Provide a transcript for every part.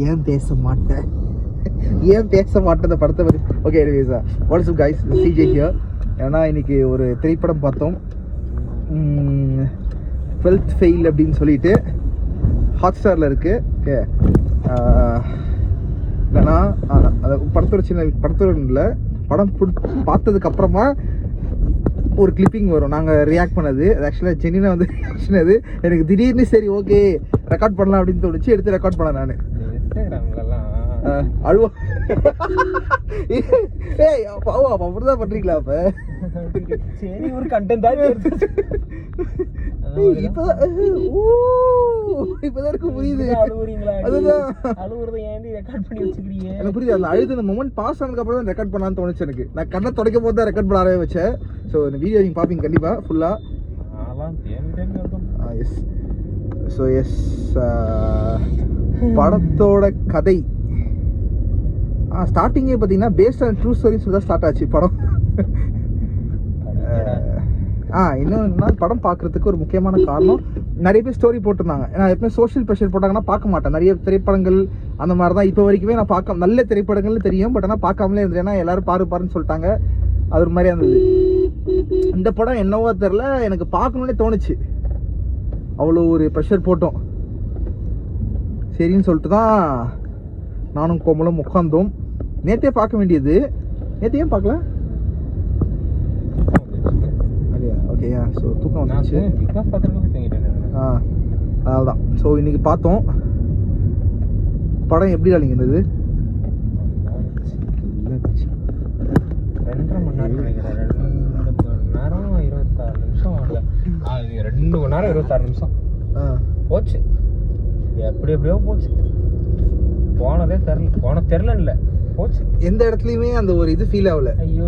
ஏன் பேச மாட்டேன் இந்த படத்தை பற்றி. Okay, anyways what's up guys, CJ here. ஏன்னா இன்னைக்கு ஒரு திரைப்படம் பார்த்தோம், 12th ஃபெயில் அப்படின்னு சொல்லிட்டு ஹாட்ஸ்டாரில் இருக்குது. ஓகே, இல்லைன்னா அந்த படத்தோட இல்லை, படம் பார்த்ததுக்கப்புறமா ஒரு கிளிப்பிங் வரும் நாங்கள் ரியாக்ட் பண்ணது. அது ஆக்சுவலாக ஜெனினா வந்து சொன்னது, எனக்கு திடீர்னு சரி ஓகே ரெக்கார்ட் பண்ணலாம் அப்படின்னு தோணுச்சு, எடுத்து ரெக்கார்ட் பண்ணேன் நான். அழுவா ஏய் அப்படிதான் பண்றீங்களா? அப்ப சரி ஒரு கண்டென்ட் இப்பதான் இருக்கு, புரியுது. அதுதான் எனக்கு புரியுது. அந்த அழுது அந்த மொமெண்ட் பாஸ் ஆனதுக்கு அப்புறம் தான் ரெக்கார்ட் பண்ணலான்னு தோணுச்சு எனக்கு. நான் கண்ணை தொடக்கும் போது தான் ரெக்கார்ட் பண்ண ஆரம்பிச்சு வச்சேன். ஸோ இந்த வீடியோ நீங்கள் பார்ப்பீங்க கண்டிப்பாக ஃபுல்லாக. எஸ். ஸோ எஸ், படத்தோட கதை ஸ்டார்டிங்கே பார்த்தீங்கன்னா பேஸ்ட் ஆன் ட்ரூ ஸ்டோரிஸ் தான் ஸ்டார்ட் ஆச்சு படம். இன்னொன்னா படம் பார்க்குறதுக்கு ஒரு முக்கியமான காரணம், நிறைய பேர் ஸ்டோரி போட்டிருந்தாங்க. ஏன்னா எப்பவுமே சோஷியல் ப்ரெஷர் போட்டாங்கன்னா பார்க்க மாட்டேன். நிறைய திரைப்படங்கள் அந்த மாதிரி தான் இப்போ வரைக்குமே நான் பார்க்க, நல்ல திரைப்படங்கள்னு தெரியும், பட் ஆனால் பார்க்காமலே இருந்தது. ஏன்னா எல்லாரும் பாருன்னு சொல்லிட்டாங்க, அது ஒரு மாதிரியா இருந்தது. இந்த படம் என்னவோ தெரில, எனக்கு பார்க்கணுன்னே தோணுச்சு. அவ்வளோ ஒரு ப்ரெஷர் போட்டோம். சரின்னு சொல்லிட்டு தான் நானும் கோமலும் உட்காந்தோம். நேற்றே பார்க்க வேண்டியது, நேற்றையும் பார்க்கல. அப்படியா? ஓகேயா. ஸோ தூக்கம் வந்துச்சு. அதுதான். ஸோ இன்னைக்கு பார்த்தோம் படம். எப்படி இல்லைங்க இருந்தது? 2.5 மணி நேரம் நினைக்கிறேன். 2 மணி நேரம் 26 நிமிஷம் ஆகல. 2 மணி நேரம் 26 நிமிஷம் போச்சு. எப்படியோ போச்சு. போனதே தெரில இல்லை போச்சு. எந்த இடத்துலயுமே அந்த ஒரு இது ஃபீல் ஆகல. ஐயோ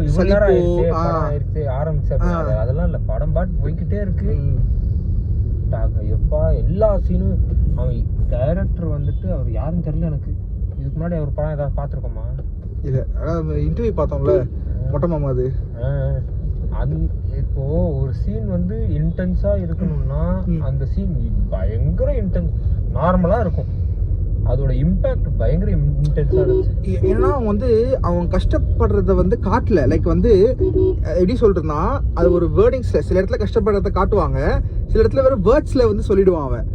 ஆரம்பிச்சு அதெல்லாம் இல்லை. படம் பாட்டு போய்கிட்டே இருக்கு. எப்பா எல்லா சீனும் அவன் டைரக்டர் வந்துட்டு அவர் யாருன்னு தெரியல எனக்கு. இதுக்கு முன்னாடி அவர் படம் ஏதாவது பார்த்துருக்கோமா? இல்ல, இன்டர்வியூ பார்த்தோம்ல மொட்டை மாமா. அது இப்போ ஒரு சீன் வந்து இன்டென்ஸா இருக்கணும்னா அந்த சீன் பயங்கர இன்டென்ஸ் நார்மலா இருக்கும். அதோட இம்பாக்ட் பயங்கர இன்டென்ஸா இருந்துச்சு. ஏன்னா வந்து அவன் கஷ்டப்படுறத வந்து காட்டல. லைக் வந்து எப்படி சொல்றதுன்னா, அது ஒரு வேர்டிங்ஸ்ல சில இடத்துல கஷ்டப்படுறத காட்டுவாங்க, சில இடத்துல வேற வேர்ட்ஸ்ல வந்து சொல்லிடுவான் அவன்.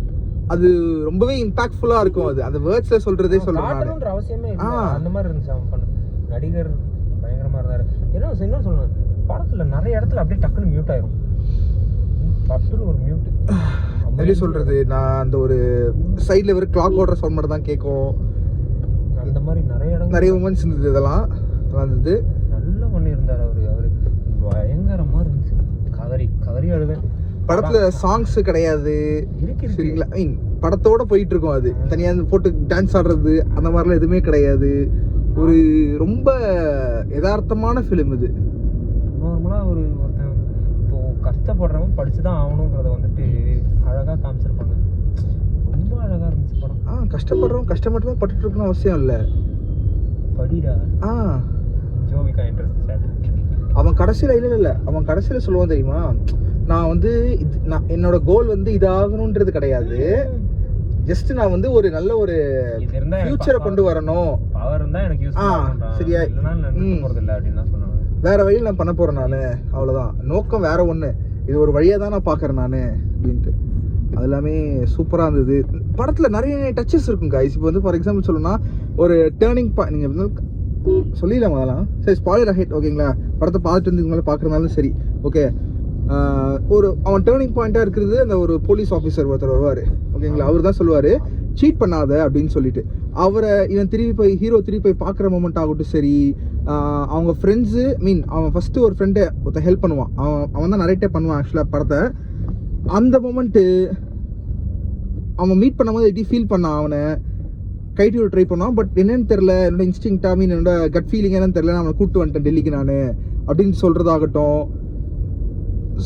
அது ரொம்பவே இம்பாக்ட்ஃபுல்லா இருக்கும். அது அந்த வேர்ட்ஸ்ல சொல்றதே சொல்றாங்க. அவசியமே இல்லை. அந்த மாதிரி இருந்துச்சு அவன் பண்ண. நடிகர் பயங்கரமா இருந்தாரு. என்ன சொல்லணும், படத்துல நிறைய இடத்துல அப்படியே டக்குன்னு மியூட் ஆயிரும். டக்குன்னு ஒரு மியூட். எப்படி சொல்றது, நான் அந்த ஒரு சைட்ல ஒரு கிளாக் ஓடுற சவுண்ட் மட்டும் தான் கேட்கும். அந்த மாதிரி நிறைய மூமெண்ட்ஸ் இருந்தது. இதெல்லாம் இருந்தது. நல்லா பண்ணியிருந்தாரு அவரு. பயங்கரமா இருந்துச்சு. கதறி அழுவேன். படத்துல சாங்ஸ் கிடையாது, சரிங்களா? மீன் படத்தோட போயிட்டு இருக்கோம். அது தனியா போட்டு டான்ஸ் ஆடுறது அந்த மாதிரிலாம் எதுவுமே கிடையாது. ஒரு ரொம்ப யதார்த்தமான ஃபிலிம் இது. நார்மலா ஒருத்தன் இப்போ கஷ்டப்படுறவன் படிச்சுதான் ஆகணுங்கிறத வந்துட்டு அழகா காமிச்சிருப்பாங்க. ரொம்ப அழகா இருந்துச்சு படம். கஷ்டப்படுறவன் கஷ்டப்பட்டு தான் பட்டுட்டு இருக்கணும் அவசியம் இல்லை. படிடா. ஜோவிகா இன்ட்ரெஸ்ட். அவன் கடைசியில இல்ல அவன் கடைசியில சொல்லுவான் தெரியுமா, நான் வந்து என்னோட கோல் வந்து இதாகணும்ன்றது கிடையாது, ஜஸ்ட் நான் வந்து ஒரு நல்ல ஒரு ஃபியூச்சரை கொண்டு வரணும். பவர் இருந்தா எனக்கு யூஸ் பண்ணலாம். சரியா? போறது இல்ல அப்படினா சொன்னாங்க. வேற வழியில நான் பண்ண போறேன் நானு, அவ்வளவுதான். நோக்கம் வேற ஒண்ணு, இது ஒரு வழியா தான் நான் பாக்குறேன் நானு அப்படின்ட்டு. அது எல்லாமே சூப்பரா இருந்தது. படத்துல நிறைய டச்சஸ் இருக்கும் கைஸ். இப்போ வந்து ஃபார் எக்ஸாம்பிள் சொல்லணும்னா ஒரு டேர்னிங் பாயிண்ட், நீங்க சொல்லிடலாம் அதெல்லாம். சரி, ஸ்பாயிலர் அஹெட், ஓகேங்களா? படத்தை பார்த்துட்டு வந்து மேலே பார்க்குறதுனாலும் சரி, ஓகே. அவன் டேர்னிங் பாயிண்டாக இருக்கிறது அந்த ஒரு போலீஸ் ஆஃபீஸர் ஒருத்தர் வருவார், ஓகேங்களா? அவர் தான் சொல்லுவார் சீட் பண்ணாத அப்படின்னு சொல்லிட்டு. அவரை இவன் ஹீரோ திருப்பி போய் பார்க்குற மூமெண்ட் ஆகட்டும் சரி, அவங்க ஃப்ரெண்ட்ஸு அவன் ஃபஸ்ட்டு ஒரு ஃப்ரெண்டை ஒருத்த ஹெல்ப் பண்ணுவான். அவன் தான் நிறைய பண்ணுவான் ஆக்சுவலாக படத்தை. அந்த மூமெண்ட்டு அவன் மீட் பண்ணும்போது எப்படி ஃபீல் பண்ணான், அவனை கைட்டி ட்ரை பண்ணுவான். பட் என்னன்னு தெரில, என்னோட இன்ஸ்டிங்க்டா என்னோட கட் ஃபீலிங் என்னன்னு தெரில, நான் அவனை கூப்பிட்டு வந்துட்டேன் டெல்லிக்கு நான் அப்படின்னு சொல்கிறதாகட்டும்.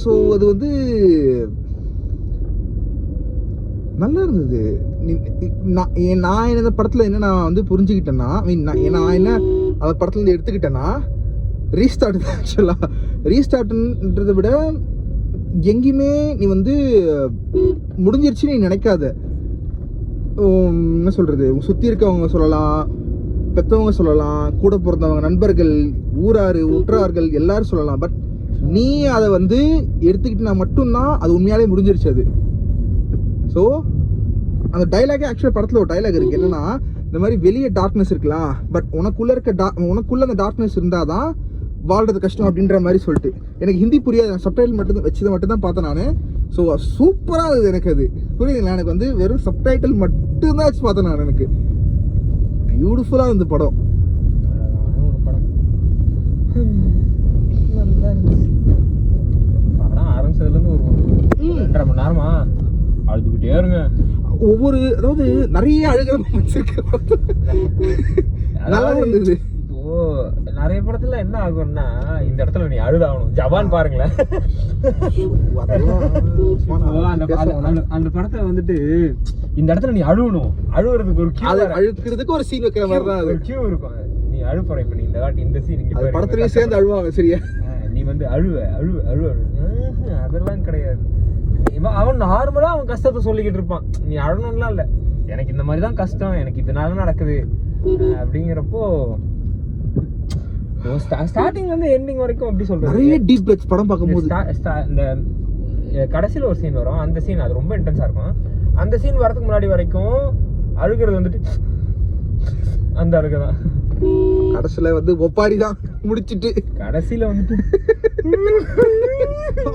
ஸோ அது வந்து நல்லா இருந்தது. நான் என்ன படத்தில் என்ன நான் வந்து புரிஞ்சுக்கிட்டேன்னா, நான் என்ன அந்த படத்துலேருந்து எடுத்துக்கிட்டேன்னா, ரீஸ்டார்ட் தான். ஆக்சுவலாக ரீஸ்டார்ட்ன்றதை விட எங்கேயுமே நீ வந்து முடிஞ்சிருச்சுன்னு நீ நினைக்காத. என்ன சொல்கிறது, சுற்றி இருக்கவங்க சொல்லலாம், பெற்றவங்க சொல்லலாம், கூட பிறந்தவங்க, நண்பர்கள், ஊரார், உற்றார்கள் எல்லாரும் சொல்லலாம். பட் நீ அதை வந்து எடுத்துக்கிட்டுனா மட்டும்தான் அது உண்மையாலே முடிஞ்சிருச்சு அது. ஸோ அந்த டைலாகே ஆக்சுவலாக படத்தில் ஒரு டைலாக் இருக்குது. என்னன்னா, இந்த மாதிரி வெளியே டார்க்னஸ் இருக்கலாம், பட் உனக்குள்ளே அந்த டார்க்னஸ் இருந்தால் தான் வாழ்றது கஷ்டம் அப்படின்ற மாதிரி சொல்லிட்டு. எனக்கு ஹிந்தி புரியாது, சப்டைட்டில் மட்டும் தான் பார்த்தேன் நான். ஸோ சூப்பராக இருக்குது எனக்கு. அது புரியுதுங்களா? எனக்கு வந்து வெறும் சப்டைட்டில் மட்டும்தான் வச்சு பார்த்தேன் நான். எனக்கு பியூட்டிஃபுல்லாக இருந்த படம். ஒரு படம் நல்லா இருந்துச்சு. படம் ஆரம்பிச்சதுலேருந்து ஒரு 2.5 மணி நேரமா அழுதுகிட்டே இருங்க. ஒவ்வொரு அதாவது நிறைய அழுகிற மொமெண்ட்ஸ் இருக்கு. நல்லா இருந்தது. இப்போ நிறைய படத்துல என்ன ஆகும்னா, இந்த இடத்துல நீ அழுதாகணும். ஜவான் பாருங்களேன், அந்த படத்தை வந்துட்டு இந்த இடத்துல நீ அழுவணும். அழுவுறதுக்கு ஒரு அழுக்கிறதுக்கு ஒரு சீன் வைக்கிற மாதிரி தான் ஒரு கியூ இருக்கும். நீ அழுப்புற, இப்ப நீ இந்த வாட்டி இந்த சீன் இங்க படத்துலயும் சேர்ந்து அழுவாங்க. சரியா? நீ வந்து அழுவ அதெல்லாம் கிடையாது. அவன் நார்மலா அவன் கஷ்டத்தை சொல்லிக்கிட்டு இருப்பான். நீ அழணும்லாம் இல்ல, எனக்கு இந்த மாதிரி தான் கஷ்டம், எனக்கு இதனால நடக்குது அப்படிங்கிறப்போ ஸ்டார்டிங்ல இருந்து எண்டிங் வரைக்கும் எப்படி சொல்றது, நிறைய டீப் பிரெத்ஸ் படம் பார்க்கும்போது. இந்த கடைசியில ஒரு சீன் வரும், அந்த சீன் அது ரொம்ப இன்டென்ஸா இருக்கும். அந்த சீன் வரதுக்கு முன்னாடி வரைக்கும் அழுகிறது வந்துட்டு அந்த அழுகதான். கடைசியில வந்து ஒப்பாரி தான் முடிச்சிட்டு கடைசியில வந்துட்டு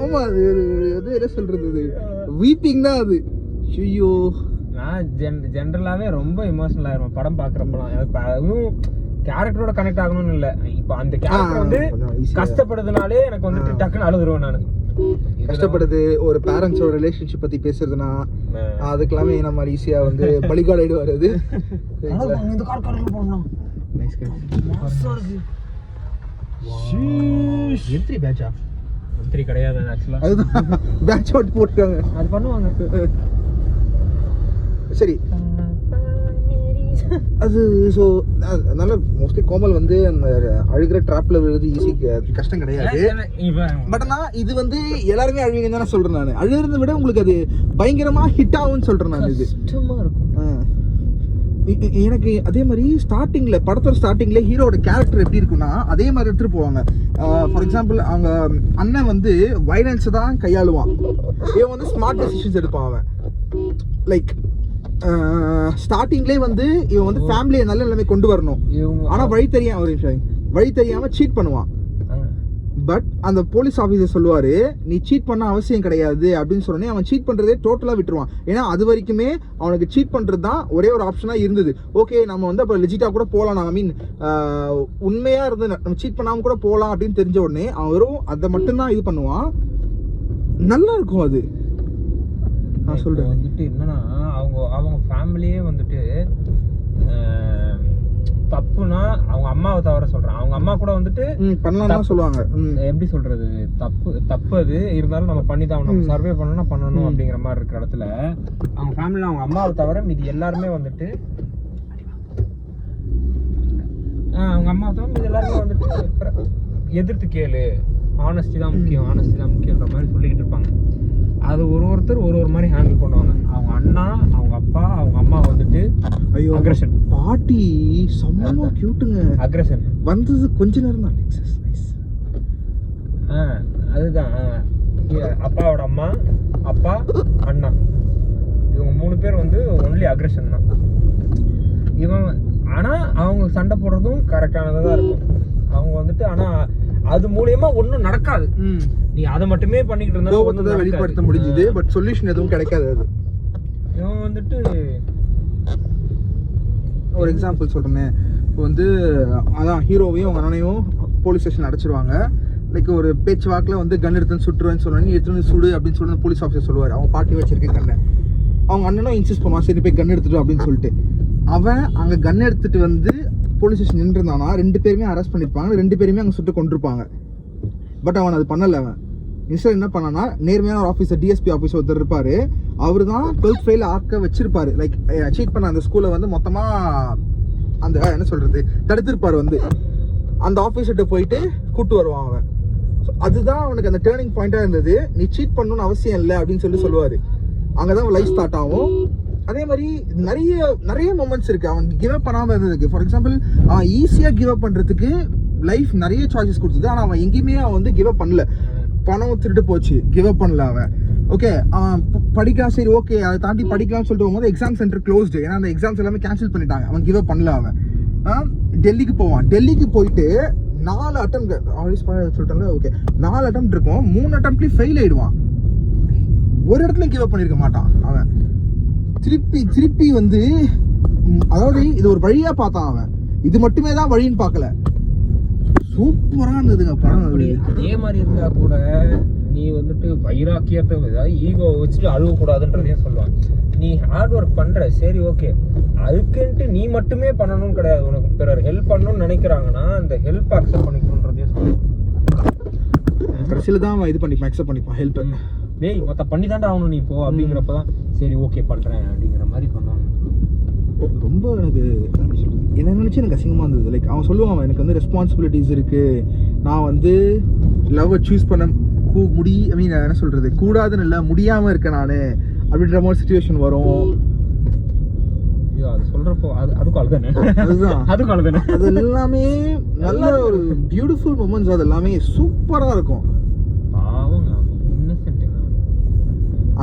ஆமா, அது என்ன சொல்றது, வீப்பிங் தான் அது. ஐயோ, நான் ஜென்ரலாவே ரொம்ப எமோஷனல் ஆயிருவேன் படம் பாக்குறப்பலாம். எனக்கு அதுவும் கேரக்டரோட கனெக்ட் ஆகணும்னு இல்லை, இப்போ அந்த கேரக்டர் வந்து கஷ்டப்படுறதுனாலே எனக்கு வந்துட்டு டக்குன்னு அழுதுருவேன் நான். கஷ்டப்படுது, ஒரு பேரண்ட்ஸோட ரிலேஷன்ஷிப் பத்தி பேசுறதுன்னா அதுக்கெல்லாமே நம்ம ஈஸியா வந்து பலிகாட் ஆயிடுவாரு. அது இந்த கார் கார்ல போறோம். Nice car. மாசா இருக்கு. என்ட்ரி பேட்சா? என்ட்ரி கிடையாது ஆக்சுவலா. அதுதான் பேட்ச் அவுட் போட்டுருக்காங்க. அது பண்ணுவாங்க. சரி, அது ஸோ அதனால மோஸ்ட்லி கோமல் வந்து அந்த அழுகிற ட்ராப்ல விழுது ஈஸி, கஷ்டம் கிடையாது. பட் ஆனால் இது வந்து எல்லாருமே அழுவீங்கன்னு தான் சொல்றேன் நான். அழுகிறத விட உங்களுக்கு அது பயங்கரமா ஹிட் ஆகும்னு சொல்றேன் நான். இது கஷ்டமா இருக்கும் எனக்கு. அதே மாதிரி ஸ்டார்டிங்ல, படத்தோட ஸ்டார்டிங்ல ஹீரோட கேரக்டர் எப்படி இருக்குன்னா அதே மாதிரி எடுத்துட்டு போவாங்க. ஃபார் எக்ஸாம்பிள், அவங்க அண்ணன் வந்து வைலன்ஸ் தான் கையாளுவான், இவன் வந்து ஸ்மார்ட் டெசிஷன்ஸ் எடுப்பான். அவன் லைக் ஸ்டார்டிங்லேயே வந்து இவன் வந்து ஃபேமிலியை நல்ல நிலைமை கொண்டு வரணும், ஆனால் வழி தெரியாம சீட் பண்ணுவான். பட் அந்த போலீஸ் ஆஃபீஸர் சொல்லுவாரு, நீ சீட் பண்ண அவசியம் கிடையாது அப்படின்னு சொன்னே அவன் சீட் பண்றதே டோட்டலா விட்டுருவான். ஏன்னா அது வரைக்குமே அவனுக்கு சீட் பண்றது தான் ஒரே ஒரு ஆப்ஷனா இருந்தது. ஓகே, நம்ம வந்து அப்போ லெஜிட்டா கூட போகலாம், ஐ மீன் உண்மையா இருந்து நம்ம சீட் பண்ணாம கூட போகலாம் அப்படின்னு தெரிஞ்ச உடனே அவன் வெறும் அதை மட்டும்தான் இது பண்ணுவான். நல்லா இருக்கும் அது. நான் சொல்றேன் வந்துட்டு என்னன்னா, அவங்க ஃபேமிலியே வந்துட்டு தப்புனா அவங்க அம்மாவை தவிர சொல்றேன், அவங்க அம்மா கூட வந்துட்டு பண்ணலாம் சொல்லுவாங்க. எப்படி சொல்றது, தப்பு அது இருந்தாலும் நம்ம பண்ணி தான் நம்ம சர்வே பண்ணணும் அப்படிங்கிற மாதிரி இருக்கிற இடத்துல அவங்க ஃபேமிலியில அவங்க அம்மாவை தவிர மீதி எல்லாருமே வந்துட்டு அவங்க அம்மாவை தவிர மீதி எல்லாருமே வந்துட்டு எதிர்த்து கேளு, ஆனஸ்டி தான் முக்கியன்ற மாதிரி சொல்லிக்கிட்டு இருப்பாங்க. அது ஒருத்தர் ஒரு மாதிரி ஹேண்டில் பண்ணுவாங்க. அவங்க அண்ணா, அவங்க அப்பா, அவங்க அம்மா வந்துட்டு ஐயோ அக்ரஷன். பாட்டி செம்ம கியூட்டுங்க. அக்ரஷன் வந்தது கொஞ்ச நேரம் தான். அதுதான் அப்பாவோட அம்மா, அப்பா, அண்ணா, இவங்க 3 பேர் வந்து ஒன்லி அக்ரஷன் தான். இவன் ஆனா அவங்க சண்டை போடுறதும் கரெக்டானதா தான் இருக்கும். அவங்க வந்துட்டு ஆனா அது மூலமா ஒன்றும் நடக்காது. நீ அதை மட்டுமே பண்ணிக்கிட்டு இருந்தா ஒன்றுதான் வெளிப்படுத்த முடிஞ்சுது, பட் சொல்யூஷன் எதுவும் கிடைக்காது. அது இவன் வந்துட்டு ஒரு எக்ஸாம்பிள் சொல்றேன். இப்போ வந்து அதான் ஹீரோவையும் அவங்க அண்ணனையும் போலீஸ் ஸ்டேஷன் அடைச்சிருவாங்க. லைக் ஒரு பேச்சு வாக்கில் வந்து கன் எடுத்துன்னு சுட்டுருவேன்னு சொன்னோன்னே எடுத்துன்னு சுடு அப்படின்னு சொல்லி போலீஸ் ஆஃபீஸர் சொல்லுவார். அவங்க பாட்டி வச்சிருக்க கண்ணை அவங்க அண்ணனும் இன்சிஸ்ட் பண்ணுவான், சரி போய் கன் எடுத்துட்டு அப்படின்னு சொல்லிட்டு. அவன் அங்கே கன் எடுத்துட்டு வந்து போலீஸ் ஸ்டேஷன் நின்றுருந்தானா 2 பேருமே அரெஸ்ட் பண்ணியிருப்பாங்க, 2 பேருமே அங்கே சுட்டு கொண்டிருப்பாங்க. பட் அவன் அது பண்ணலை. அவன் இன்ஸ்டர் என்ன பண்ணான்னா, நேர்மையான ஒரு ஆஃபீஸர், டிஎஸ்பி ஆஃபீஸர் ஒருத்தர் இருப்பார், அவர் தான் 12th ஃபெயில் ஆக்க வச்சிருப்பாரு. லைக் சீட் பண்ண அந்த ஸ்கூலை வந்து மொத்தமாக அந்த என்ன சொல்கிறது தடுத்திருப்பார். வந்து அந்த ஆஃபீஸர்கிட்ட போயிட்டு கூப்பிட்டு வருவான் அவன். ஸோ அதுதான் அவனுக்கு அந்த டேர்னிங் பாயிண்ட்டாக இருந்தது. நீ சீட் பண்ணணும்னு அவசியம் இல்லை அப்படின்னு சொல்லுவார். அங்கே தான் லைஃப் ஸ்டார்ட் ஆகும். அதே மாதிரி நிறைய நிறைய மொமெண்ட்ஸ் இருக்கு அவன் கிவ் அப் பண்ணாம இருந்ததுக்கு. ஃபார் எக்ஸாம்பிள் அவன் ஈஸியா கிவ் அப் பண்றதுக்கு லைஃப் நிறைய சாய்ஸஸ் கொடுத்தது. ஆனா அவன் எங்கேயுமே அவன் வந்து கிவ் அப் பண்ணல. பணம் திருட்டு போச்சு, கிவ் அப் பண்ணல அவன். ஓகே, அவன் படிக்கலாம், சரி ஓகே அதை தாண்டி படிக்கலாம்னு சொல்லிட்டு போகும்போது எக்ஸாம் சென்டர் க்ளோஸ்டு, ஏன்னா அந்த எக்ஸாம்ஸ் எல்லாமே கேன்சல் பண்ணிட்டாங்க. அவன் கிவ் அப் பண்ணல. அவன் டெல்லிக்கு போவான். டெல்லிக்கு போயிட்டு 4 அட்டம் சொல்லிட்டாங்க. ஓகே 4 அட்டம் இருக்கும், 3 அட்டம்ப்ட்லயும் ஃபெயில் ஆயிடுவான். ஒரு இடத்துல கிவ் அப் பண்ணிருக்க மாட்டான் அவன். திருப்பி வந்து அதாவது இது ஒரு வழியா பார்த்தான் அவன். இது மட்டுமே தான் வழின்னு பார்க்கல. சூப்பரா இருந்ததுங்க படம். அதே மாதிரி இருந்தா கூட நீ வந்துட்டு வைராக்கியத்தை ஈகோ வச்சுட்டு அழுவக்கூடாதுன்றதையும் சொல்லுவான். நீ ஹார்ட் ஒர்க் பண்ற, சரி ஓகே, அதுக்குன்ட்டு நீ மட்டுமே பண்ணணும்னு கிடையாது. உனக்கு பிறர் ஹெல்ப் பண்ணணும்னு நினைக்கிறாங்கன்னா அந்த ஹெல்ப் அக்செப்ட் பண்ணிக்கணுன்றதையும் சொல்லுவான். கடைசியில தான் அவன் இது பண்ணிப்பான், அக்செப்ட் பண்ணிப்பான் ஹெல்ப். டேய் மொத்த பண்ணி தாண்டா ஆகணும் நீ இப்போ அப்படிங்கிறப்பதான் சரி ஓகே பண்றேன் அப்படிங்கிற மாதிரி பண்ணுவாங்க. ரொம்ப எனக்கு என்ன நினைச்சு எனக்கு அசிங்கமா இருந்தது. லைக் அவன் சொல்லுவான் எனக்கு வந்து ரெஸ்பான்சிபிலிட்டிஸ் இருக்கு, நான் வந்து லவ்வை சூஸ் பண்ண என்ன சொல்றது கூடாதுன்னு இல்லை, முடியாம இருக்கேன் நானு அப்படின்ற மாதிரி சிச்சுவேஷன் வரும். அது சொல்றப்போ அதுக்கும் அழுதானே. அதுதான் அதுக்கும் அழுதானே. அது எல்லாமே நல்ல ஒரு பியூட்டிஃபுல் மொமெண்ட்ஸ். அது எல்லாமே சூப்பரா இருக்கும்.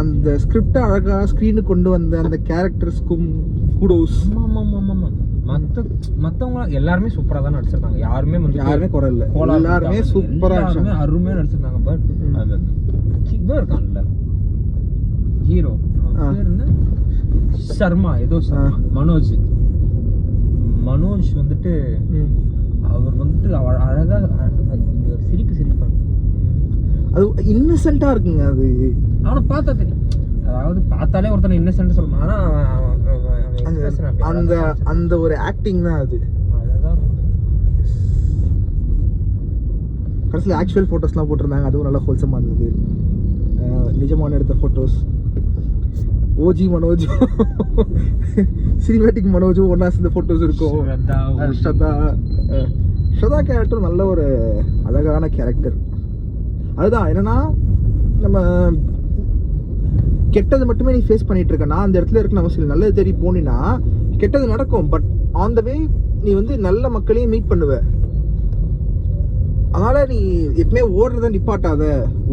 அந்த ஸ்கிரிப்டை அழகா ஸ்க்ரீனுக்கு கொண்டு வந்த அந்த கேரக்டர்ஸ்க்கும் கூடோஸ். மற்றவங்க எல்லாருமே சூப்பரா தான் நடிச்சிருக்காங்க. யாருமே குறை இல்லை, எல்லாருமே சூப்பரா அருமையா நடிச்சிருக்காங்க. பட் அந்த இவன் இருக்கான்ல ஹீரோ சர்மா, ஏதோ மனோஜ் வந்துட்டு அவர் வந்துட்டு அழகா சிரிப்பாங்க. அது இன்னசென்ட்டா இருக்குங்க. அது அவனை பார்த்தா தெரியும். அதாவது பார்த்தாலே ஒருத்தனை இன்னசென்ட் சொல்லணும். ஆனா அந்த ஒரு ஆக்டிங் தான் அது. கடைசியில் ஆக்சுவல் ஃபோட்டோஸ்லாம் போட்டிருந்தாங்க, அதுவும் நல்லா ஹோல்சமாக இருந்தது. நிஜமான எடுத்த ஃபோட்டோஸ். ஓஜி மனோஜ் சினிமேட்டிக் மனோஜும் ஒன்றா சேர்ந்த ஃபோட்டோஸ் இருக்கும். ஸ்ரதா கேரக்டர் நல்ல ஒரு அழகான கேரக்டர். அதுதான் என்னன்னா, நம்ம கெட்டது மட்டுமே நீ ஃபேஸ் பண்ணிட்டு இருக்கனா அந்த இடத்துல இருக்க அவசியம். நல்லது தேடி போனீங்கன்னா கெட்டது நடக்கும், பட் ஆன் த வே நீ வந்து நல்ல மக்களையும் மீட் பண்ணுவ. அதனால நீ எப்பவுமே ஓடுறத நிப்பாட்டாத.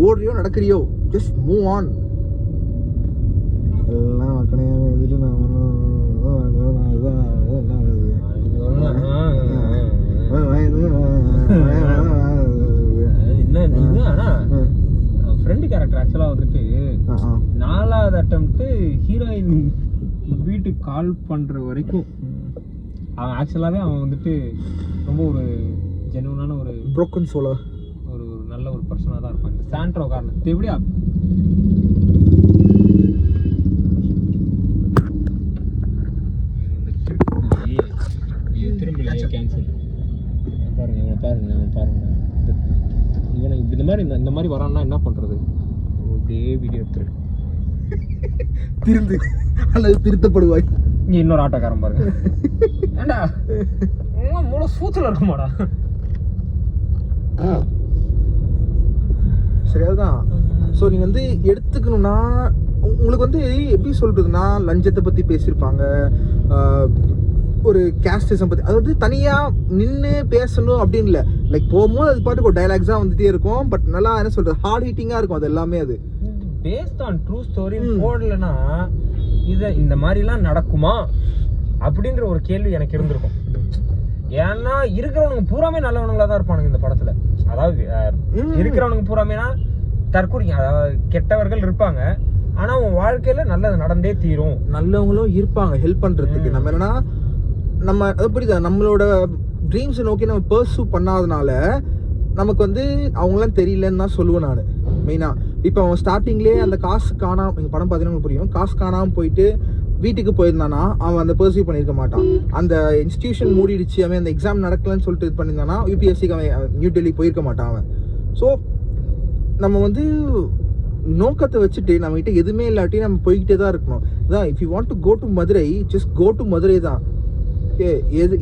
ஓடுறியோ நடக்கிறியோ ஜஸ்ட் மூவ் ஆன். எல்லாம் மக்களையும் வந்துட்டு ஃப்ரெண்ட் கேரக்டர் ஆக்சுவலாக வந்துட்டு 4வது அட்டெம்ப்ட் ஹீரோயின் வீட்டுக்கு கால் பண்ணுற வரைக்கும் அவன் ஆக்சுவலாகவே அவன் வந்துட்டு ரொம்ப ஒரு ஜெனுவனான ஒரு ப்ரோக்கன் சோலர், ஒரு நல்ல ஒரு பர்சனாக தான் இருப்பான். இந்த சாண்ட்ரோ காரணம் எப்படியா திரும்ப கேன்சல் பாருங்க இவனை இந்த மாதிரி வரான்னா என்ன பண்றது? அப்படியே வீடியோ எடுத்துரு திருந்து அல்லது திருத்தப்படுவாய். இங்க இன்னொரு ஆட்டோக்காரன் பாருங்க. ஏண்டா மூளை சூத்துல இருக்குமாடா. சரி அதுதான். ஸோ நீ வந்து எடுத்துக்கணும்னா உங்களுக்கு வந்து எப்படி சொல்றதுன்னா, லஞ்சத்தை பத்தி பேசியிருப்பாங்க, ஒரு கேஸ்டிசம் பத்தி, அதாவது தனியா நின்று பேசணும் அப்படின்னு இல்லை. லைக் போகும்போது அது பாட்டுக்கு ஒரு டைலாக்ஸா வந்துட்டே இருக்கும். பட் நல்லா என்ன சொல்றது, ஹார்ட் ஹிட்டிங்கா இருக்கும் அது எல்லாமே. அது பேஸ்ட் ஆன் ட்ரூ ஸ்டோரி போடலன்னா இந்த மாதிரிலாம் நடக்குமா அப்படின்ற ஒரு கேள்வி எனக்கு இருந்திருக்கும். ஏன்னா இருக்கிறவனுங்க பூராமே நல்லவனுங்களா தான் இருப்பானுங்க இந்த படத்துல. அதாவது இருக்கிறவனுங்க பூராமேனா தற்கொலை, அதாவது கெட்டவர்கள் இருப்பாங்க, ஆனா உன் வாழ்க்கையில நல்லது நடந்தே தீரும். நல்லவங்களும் இருப்பாங்க ஹெல்ப் பண்றதுக்கு. நம்ம என்னன்னா நம்ம அது புரியுதா, நம்மளோட ட்ரீம்ஸை நோக்கி நம்ம பர்சூ பண்ணாதனால நமக்கு வந்து அவங்களாம் தெரியலன்னு தான் சொல்லுவேன் நான் மெயினாக. இப்போ அவன் ஸ்டார்டிங்லேயே அந்த காசு காணாமல், எங்கள் படம் பார்த்தீங்கன்னா புரியும், காசு காணாமல் போயிட்டு வீட்டுக்கு போயிருந்தானா அவன் அந்த பர்சூ பண்ணியிருக்க மாட்டான். அந்த இன்ஸ்டியூஷன் மூடிடுச்சு, அவன் அந்த எக்ஸாம் நடக்கலன்னு சொல்லிட்டு இது பண்ணியிருந்தானா யூபிஎஸ்சிக்கு அவன் நியூ டெல்லி போயிருக்க மாட்டான் அவன். ஸோ நம்ம வந்து நோக்கத்தை வச்சுட்டு நம்மகிட்ட எதுவுமே இல்லாட்டி நம்ம போய்கிட்டே தான் இருக்கணும். அதான் if you want to go to Madurai, just go to Madurai தான். ஓகே,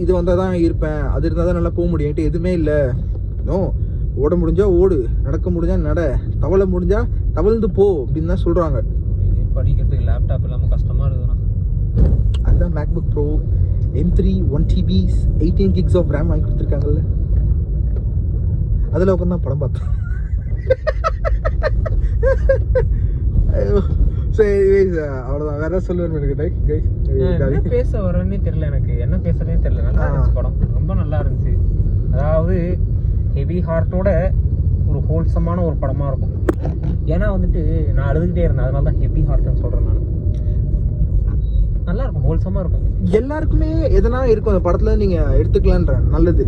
இது வந்தால் தான் இருப்பேன், அது இருந்தால் தான் நல்லா போக முடியும், எதுவுமே இல்லை. நோ, ஓட முடிஞ்சா ஓடு, நடக்க முடிஞ்சா நட, தவள முடிஞ்சா தவழ்ந்து போ அப்படின்னு தான் சொல்கிறாங்க. படிக்கிறதுக்கு லேப்டாப் இல்லாமல் கஷ்டமாக இருக்குதுண்ணா. இதுதான் MacBook Pro M3 1TB 18 gigs of RAM வாங்கி கொடுத்துருக்காங்கல்ல. அதில் உட்காந்து தான் படம் பார்த்தோம். சரி, அவ்வளோதான். வேற சொல்லுவேன் எனக்கு என்ன பேச வரேன்னே தெரியல, எனக்கு என்ன பேசுறதே தெரியல. நல்லா இருந்துச்சு படம், ரொம்ப நல்லா இருந்துச்சு. அதாவது ஹெவி ஹார்ட்டோட ஒரு ஹோல்சமான ஒரு படமா இருக்கும். ஏன்னா வந்துட்டு நான் அழுதுகிட்டே இருந்தேன், அதனால தான் ஹெவி ஹார்ட்னு சொல்றேன் நான். நல்லா இருக்கும், ஹோல்சமா இருக்கும். எல்லாருக்குமே எதனா இருக்கும் அந்த படத்துல, நீங்க எடுத்துக்கலான்ற நல்லது.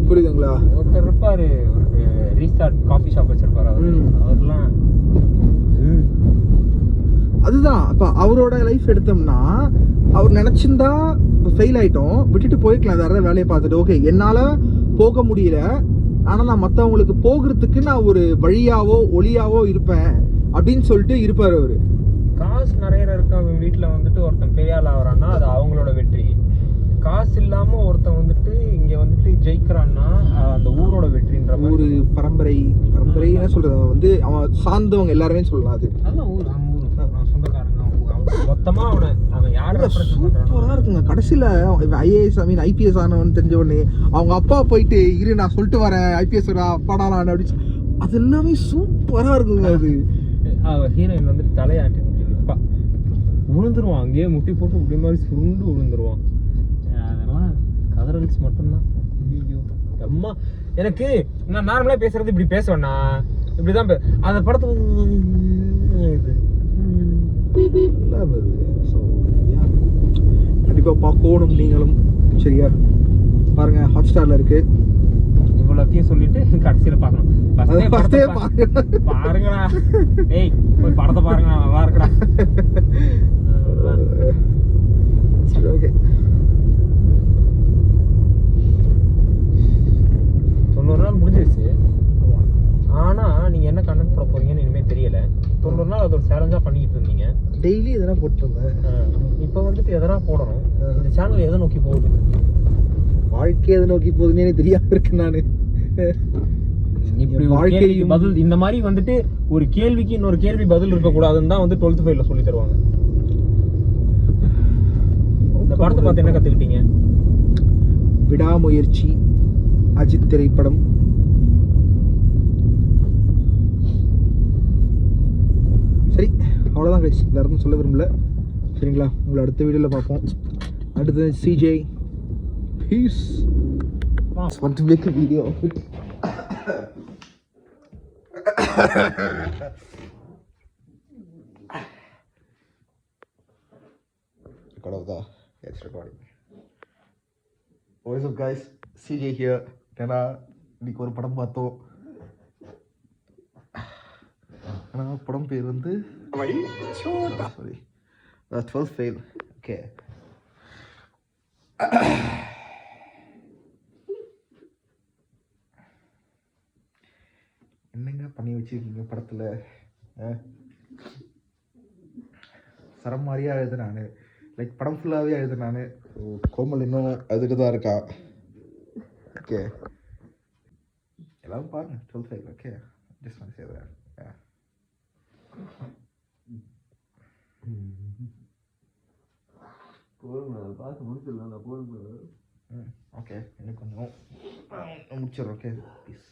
புரியுதுங்களா? ஒருத்தர் இருப்பாரு, ஒரு ரீஸ்டார்ட் காஃபி ஷாப் வச்சிருப்பாரு அவர்லாம். அதுதான் அப்ப அவரோட லைஃப் எடுத்தோம்னா, அவர் நினைச்சிருந்தா ஃபெயில் ஆயிட்டோம், விட்டுட்டு போய்க்கலாம், வேற வேலையை பார்த்துட்டு. ஓகே, என்னால போக முடியல, ஆனா நான் மற்றவங்களுக்கு போகிறதுக்கு நான் ஒரு வழியாவோ ஒளியாவோ இருப்பேன் அப்படின்னு சொல்லிட்டு இருப்பாரு அவரு. காசு நிறைய இருக்கு அவங்க வீட்டில் வந்துட்டு ஒருத்தன் பெரிய ஆள் ஆகிறான்னா அது அவங்களோட வெற்றி. காசு இல்லாம ஒருத்தன் வந்துட்டு இங்க வந்துட்டு ஜெயிக்கிறான்னா அந்த ஊரோட வெற்றின்ற ஒரு பரம்பரை என்ன சொல்றது, வந்து அவன் சார்ந்தவங்க எல்லாருமே சொல்லலாம். அது அதான் ஊர், நம்ம ஊர் சொந்தக்காரங்க மொத்தமா அவன் யாரும் சூப்பரா இருக்குங்க. கடைசியில IAS IPS ஆனவன் தெரிஞ்ச உடனே அவங்க அப்பா போயிட்டு இரு நான் சொல்லிட்டு வரேன் IPS அப்பாடா நான் அப்படின்னு, அது எல்லாமே சூப்பரா இருக்குங்க. அது ஹீரோயின் வந்துட்டு தலையாட்டி நிற்பா, விழுந்துருவான், அங்கேயே முட்டி போட்டு இப்படி மாதிரி சுருண்டு விழுந்துருவான். அதெல்லாம் கதறல்ஸ் மட்டும்தான். ஐயோ அம்மா, எனக்கு நான் நார்மலா பேசுறது இப்படி பேசுவேன்னா இப்படிதான் அந்த படத்துல இது கண்டிப்பா பார்க்கணும் நீங்களும். சரியா பாருங்க, ஹாட் ஸ்டார்ல இருக்கு. இவ்வளோத்தையும் சொல்லிட்டு கடைசியில பார்க்கணும். பாருங்கடா, ஏய் போய் படத்தை பாருங்கடா, நல்லா இருக்குடா. சரி, ஓகே. 90 நாள் முடிஞ்சிருச்சு. ஆனா நீங்க என்ன கண்டென்ட் போட போறீங்கன்னு இனிமே தெரியல. 90 நாள் அது ஒரு சேலஞ்சா பண்ணிட்டு இருந்தீங்க, டெய்லி எதனா போட்டுருந்தேன். இப்போ வந்துட்டு எதனா போடணும். இந்த சேனல் எதை நோக்கி போகுது, வாழ்க்கை எதை நோக்கி போகுதுன்னு எனக்கு தெரியாம இருக்கு. நானு இப்படி வாழ்க்கைக்கு பதில் இந்த மாதிரி வந்துட்டு ஒரு கேள்விக்கு இன்னொரு கேள்வி பதில் இருக்க கூடாதுன்னு தான் வந்து 12th ஃபெயில்ல சொல்லி தருவாங்க. இந்த படத்தை பார்த்து என்ன கத்துக்கிட்டீங்க? விடாமுயற்சி, அஜித் திரைப்படம். சரி, அவ்வளோதான் கைஸ், வேற எதுவும் சொல்ல விரும்பல. சரிங்களா, உங்களை அடுத்த வீடியோவில் பார்ப்போம். அடுத்தது CJ. Peace. Want to make a video of it? It's recording. What is up guys, CJ here. ஏன்னா இன்னைக்கு ஒரு படம் பார்த்தோம். ஆனால் படம் பேர் வந்து சாரி 12th ஃபெயில். ஓகே, என்னங்க பண்ணி வச்சிருக்கீங்க படத்தில்? சரம் மாதிரியாக எழுது நான், லைக் படம் ஃபுல்லாகவே எழுது நான். கோமல் இன்னும் அதுக்கு தான் இருக்கா. ஓகே, எல்லாரும் பாருங்க 12th fail. Okay, just want to say that. பார்த்து முடிச்சிடலாம். ஓகே, எனக்கு கொஞ்சம் முடிச்சிடுறோம். Okay, piece.